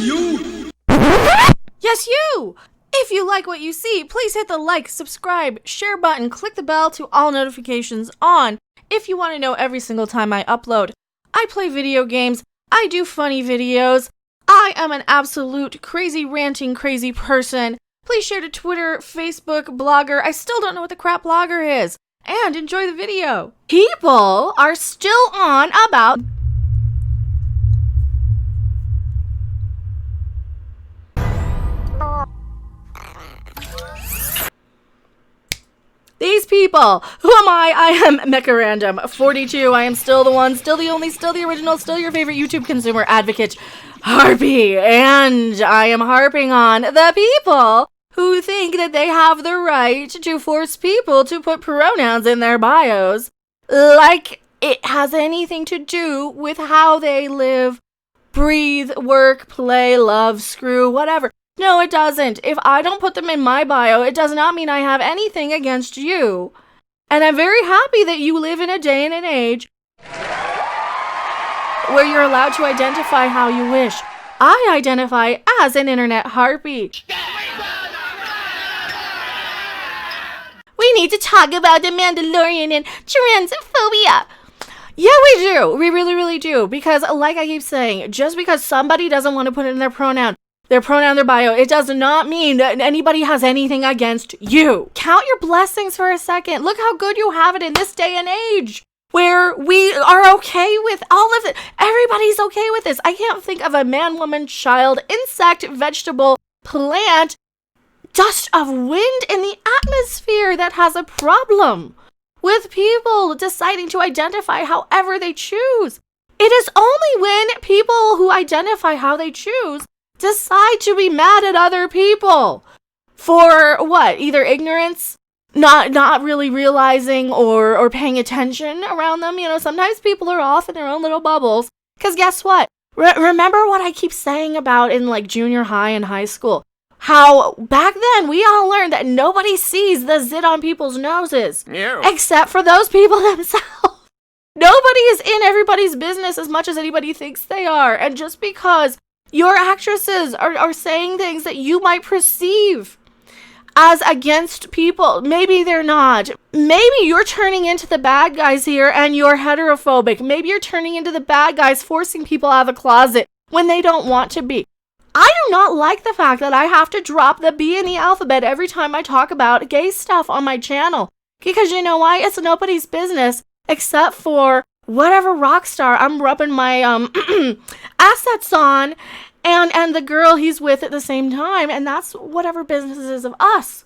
you! Yes, you! If you like what you see, please hit the like, subscribe, share button, click the bell to all notifications on. If you want to know every single time I upload, I play video games, I do funny videos, I am an absolute crazy ranting crazy person. Please share to Twitter, Facebook, Blogger. I still don't know what the crap Blogger is. And enjoy the video. People are still on about... These people! Who am I? I am Mecha Random 42. I am still the one, still the only, still the original, still your favorite YouTube consumer advocate, Harpy. And I am harping on the people who think that they have the right to force people to put pronouns in their bios, like it has anything to do with how they live, breathe, work, play, love, screw, whatever. No, it doesn't. If I don't put them in my bio, it does not mean I have anything against you. And I'm very happy that you live in a day and an age where you're allowed to identify how you wish. I identify as an internet harpy. We need to talk about the Mandalorian and Transphobia. Yeah, we do. We really, really do. Because like I keep saying, just because somebody doesn't want to put in their pronoun, their bio, it does not mean that anybody has anything against you. Count your blessings for a second. Look how good you have it in this day and age where we are okay with all of it. Everybody's okay with this. I can't think of a man, woman, child, insect, vegetable, plant, dust of wind in the atmosphere that has a problem with people deciding to identify however they choose. It is only when people who identify how they choose decide to be mad at other people for what? Either ignorance, not really realizing or paying attention around them. You know, sometimes people are off in their own little bubbles. Because guess what? Remember what I keep saying about in like junior high and high school? How back then we all learned that nobody sees the zit on people's noses. Ew. Except for those people themselves. Nobody is in everybody's business as much as anybody thinks they are. And just because your actresses are saying things that you might perceive as against people, maybe they're not. Maybe you're turning into the bad guys here and you're heterophobic. Maybe you're turning into the bad guys forcing people out of the closet when they don't want to be. I do not like the fact that I have to drop the B in the alphabet every time I talk about gay stuff on my channel. Because you know why? It's nobody's business except for whatever rock star I'm rubbing my assets on and the girl he's with at the same time. And that's whatever business is of us,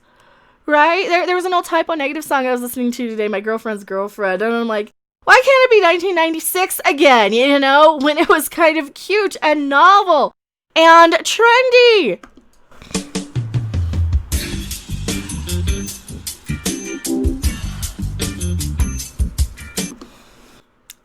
right? There was an old Typo Negative song I was listening to today, My Girlfriend's Girlfriend. And I'm like, why can't it be 1996 again, you know, when it was kind of cute and novel and trendy?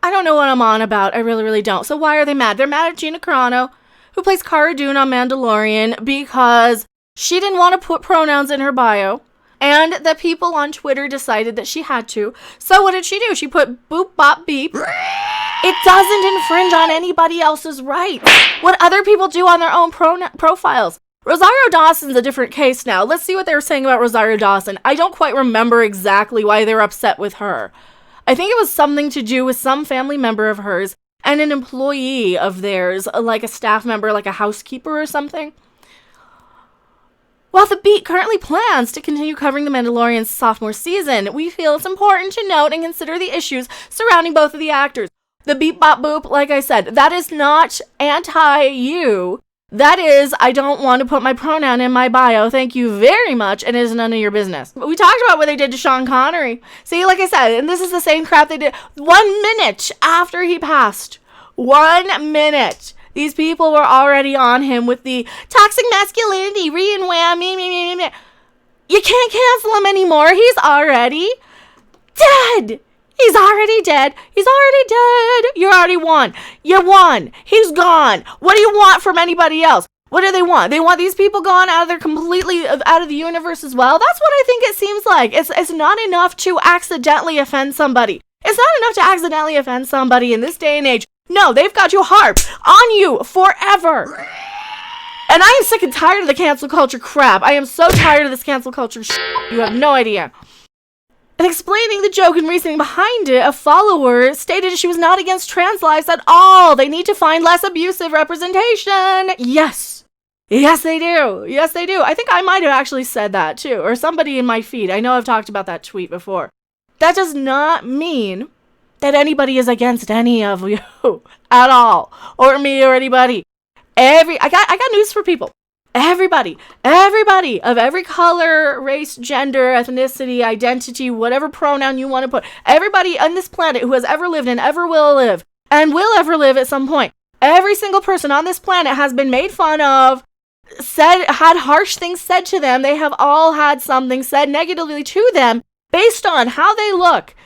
I don't know what I'm on about. I really, really don't. So why are they mad? They're mad at Gina Carano, who plays Cara Dune on Mandalorian, because she didn't want to put pronouns in her bio, and the people on Twitter decided that she had to. So what did she do? She put boop, bop, beep. It doesn't infringe on anybody else's rights. What other people do on their own profiles. Rosario Dawson's a different case now. Let's see what they were saying about Rosario Dawson. I don't quite remember exactly why they were upset with her. I think it was something to do with some family member of hers and an employee of theirs, like a staff member, like a housekeeper or something. While The Beat currently plans to continue covering The Mandalorian's sophomore season, we feel it's important to note and consider the issues surrounding both of the actors. The beep, bop, boop, like I said, that is not anti-you. That is, I don't want to put my pronoun in my bio, thank you very much, and it is none of your business. But we talked about what they did to Sean Connery. See, like I said, and this is the same crap they did 1 minute after he passed. 1 minute. These people were already on him with the toxic masculinity, re and wham, me. You can't cancel him anymore. He's already dead. He's already dead. He's already dead. You already won. You won. He's gone. What do you want from anybody else? What do they want? They want these people gone out of their completely out of the universe as well? That's what I think it seems like. It's not enough to accidentally offend somebody. It's not enough to accidentally offend somebody in this day and age. No, they've got to harp on you forever. And I am sick and tired of the cancel culture crap. I am so tired of this cancel culture shit. You have no idea. And explaining the joke and reasoning behind it, a follower stated she was not against trans lives at all. They need to find less abusive representation. Yes. Yes, they do. Yes, they do. I think I might have actually said that too, or somebody in my feed. I know I've talked about that tweet before. That does not mean that anybody is against any of you at all, or me or anybody. I got news for people. Everybody of every color, race, gender, ethnicity, identity, whatever pronoun you want to put, everybody on this planet who has ever lived and ever will live and will ever live at some point, every single person on this planet has been made fun of, had harsh things said to them. They have all had something said negatively to them based on how they look,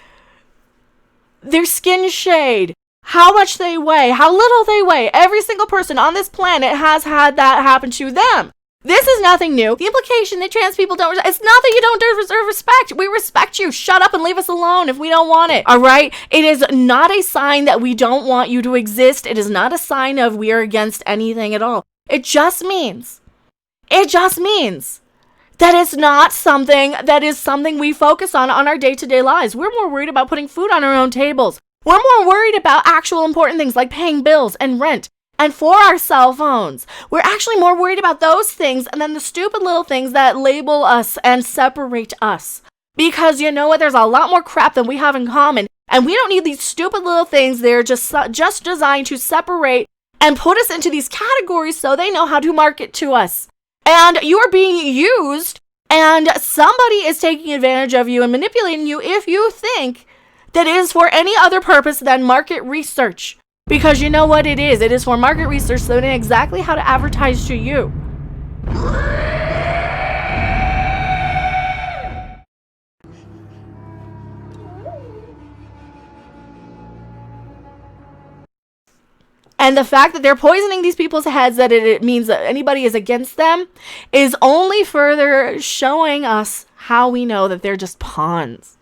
their skin shade, how much they weigh, how little they weigh. Every single person on this planet has had that happen to them. This is nothing new. The implication that trans people don't, it's not that you don't deserve respect. We respect you. Shut up and leave us alone if we don't want it. All right? It is not a sign that we don't want you to exist. It is not a sign of we are against anything at all. It just means that it's not something that is something we focus on our day-to-day lives. We're more worried about putting food on our own tables. We're more worried about actual important things like paying bills and rent and for our cell phones. We're actually more worried about those things and then the stupid little things that label us and separate us. Because you know what? There's a lot more crap than we have in common. And we don't need these stupid little things. They're just designed to separate and put us into these categories so they know how to market to us. And you are being used and somebody is taking advantage of you and manipulating you if you think that is for any other purpose than market research. Because you know what it is. It is for market research, so they know exactly how to advertise to you. And the fact that they're poisoning these people's heads, that it means that anybody is against them, is only further showing us how we know that they're just pawns.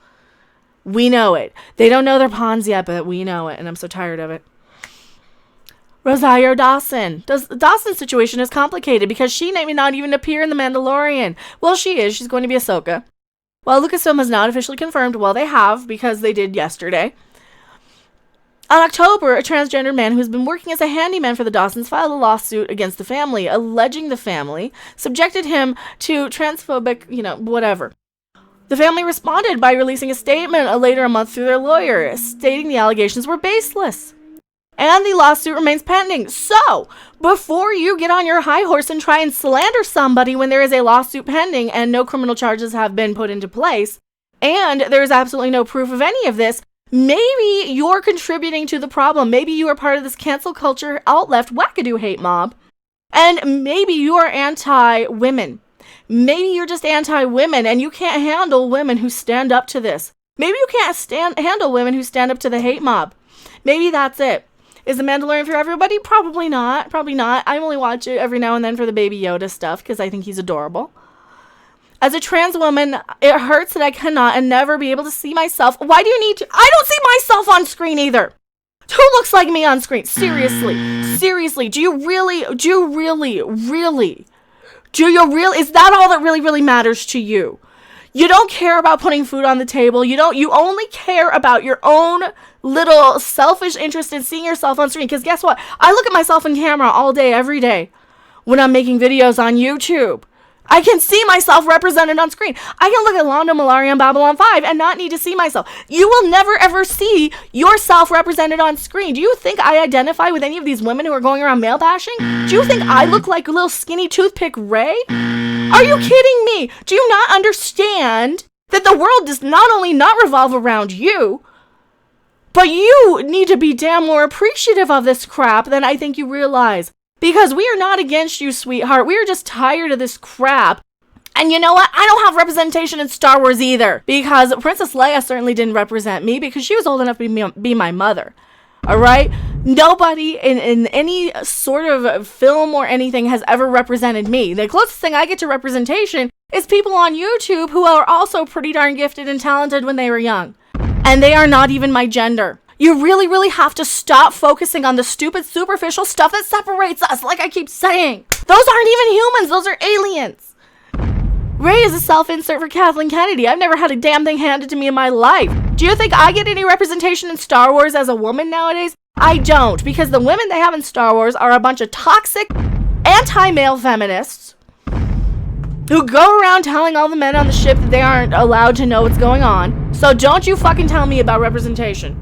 We know it. They don't know they're pawns yet, but we know it, and I'm so tired of it. Rosario Dawson. Dawson's situation is complicated because she may not even appear in The Mandalorian. Well, she is. She's going to be Ahsoka. Well, Lucasfilm has not officially confirmed. Well, they have, because they did yesterday. On October, a transgender man who's been working as a handyman for the Dawsons filed a lawsuit against the family, alleging the family subjected him to transphobic, whatever. The family responded by releasing a statement later a month through their lawyer, stating the allegations were baseless. And the lawsuit remains pending. So, before you get on your high horse and try and slander somebody when there is a lawsuit pending and no criminal charges have been put into place, and there is absolutely no proof of any of this, maybe you're contributing to the problem. Maybe you are part of this cancel culture, alt-left, wackadoo hate mob. And maybe you are anti-women. Maybe you're just anti-women and you can't handle women who stand up to this. Maybe you can't handle women who stand up to the hate mob. Maybe that's it. Is The Mandalorian for everybody? Probably not. Probably not. I only watch it every now and then for the Baby Yoda stuff because I think he's adorable. As a trans woman, it hurts that I cannot and never be able to see myself. Why do you need to? I don't see myself on screen either. Who looks like me on screen? Seriously. Do you really? Is that all that really matters to you? You don't care about putting food on the table. You only care about your own little selfish interest in seeing yourself on screen. Because guess what? I look at myself in camera all day, every day when I'm making videos on YouTube. I can see myself represented on screen. I can look at Londo Malarian Babylon 5 and not need to see myself. You will never ever see yourself represented on screen. Do you think I identify with any of these women who are going around male bashing? Do you think I look like a little skinny toothpick Ray? Are you kidding me? Do you not understand that the world does not only not revolve around you, but you need to be damn more appreciative of this crap than I think you realize. Because we are not against you, sweetheart. We are just tired of this crap. And you know what? I don't have representation in Star Wars either. Because Princess Leia certainly didn't represent me because she was old enough to be my mother. Alright? Nobody in any sort of film or anything has ever represented me. The closest thing I get to representation is people on YouTube who are also pretty darn gifted and talented when they were young. And they are not even my gender. You really have to stop focusing on the stupid, superficial stuff that separates us, like I keep saying. Those aren't even humans. Those are aliens. Rey is a self-insert for Kathleen Kennedy. I've never had a damn thing handed to me in my life. Do you think I get any representation in Star Wars as a woman nowadays? I don't, because the women they have in Star Wars are a bunch of toxic, anti-male feminists who go around telling all the men on the ship that they aren't allowed to know what's going on. So don't you fucking tell me about representation.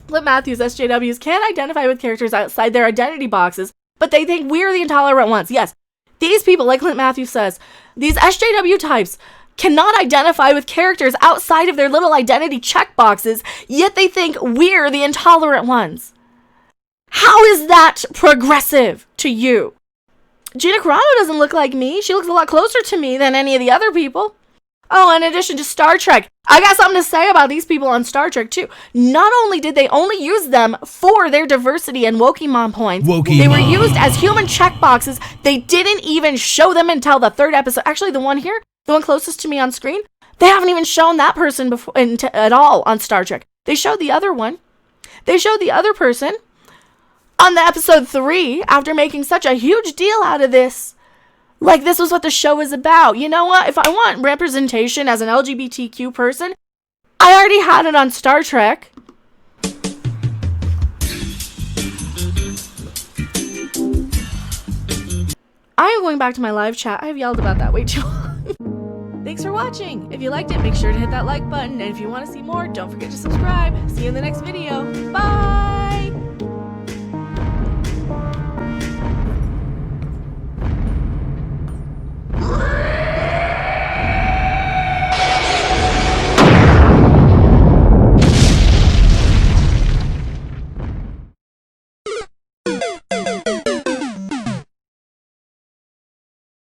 Flip Matthews SJWs can't identify with characters outside their identity boxes, but they think we're the intolerant ones. Yes, these people, like Clint Matthews says, these SJW types cannot identify with characters outside of their little identity checkboxes, yet they think we're the intolerant ones. How is that progressive to you? Gina Carano doesn't look like me. She looks a lot closer to me than any of the other people. Oh, in addition to Star Trek, I got something to say about these people on Star Trek, too. Not only did they only use them for their diversity and Wokemon points, they were used as human checkboxes. They didn't even show them until the third episode. Actually, the one here, the one closest to me on screen, they haven't even shown that person before at all on Star Trek. They showed the other one. They showed the other person on the episode 3 after making such a huge deal out of this. Like this was what the show is about. You know what? If I want representation as an LGBTQ person, I already had it on Star Trek. I am going back to my live chat. I've yelled about that way too long. Thanks for watching. If you liked it, make sure to hit that like button. And if you want to see more, don't forget to subscribe. See you in the next video. Bye!